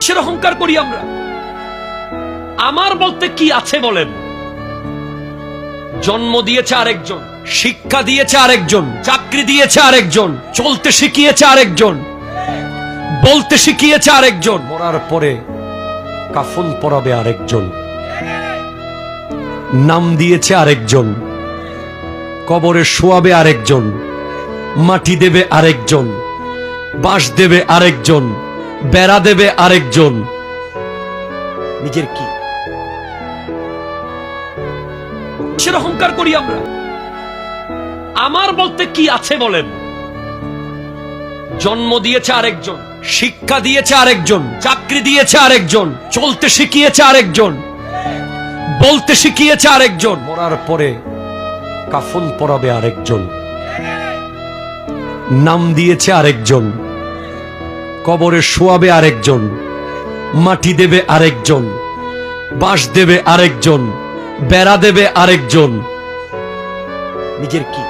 কিসের অহংকার করি আমরা? আমার বলতে কি আছে বলেন? জন্ম দিয়েছে আরেকজন, শিক্ষা দিয়েছে আরেকজন, চাকরি দিয়েছে আরেকজন, চলতে শিখিয়েছে আরেকজন, বলতে শিখিয়েছে আরেকজন, মরার পরে কাফন পরাবে আরেকজন, নাম দিয়েছে আরেকজন, কবরে শোয়াবে আরেকজন, মাটি দেবে আরেকজন, বাঁশ দেবে আরেকজন, বেড়া দেবে আরেকজন। নিজের কি কিসের অহংকার করি আমরা? আমার বলতে কি আছে বলেন? জন্ম দিয়েছে আরেকজন, শিক্ষা দিয়েছে আরেকজন, চাকরি দিয়েছে আরেকজন, চলতে শিখিয়েছে আরেকজন, বলতে শিখিয়েছে আরেকজন, মরার পরে কাফন পরাবে আরেকজন, নাম দিয়েছে আরেকজন, কবরে শোয়াবে আরেকজন, মাটি দেবে আরেকজন, বাঁশ দেবে আরেকজন, বেড়া দেবে আরেকজন। নিজের কি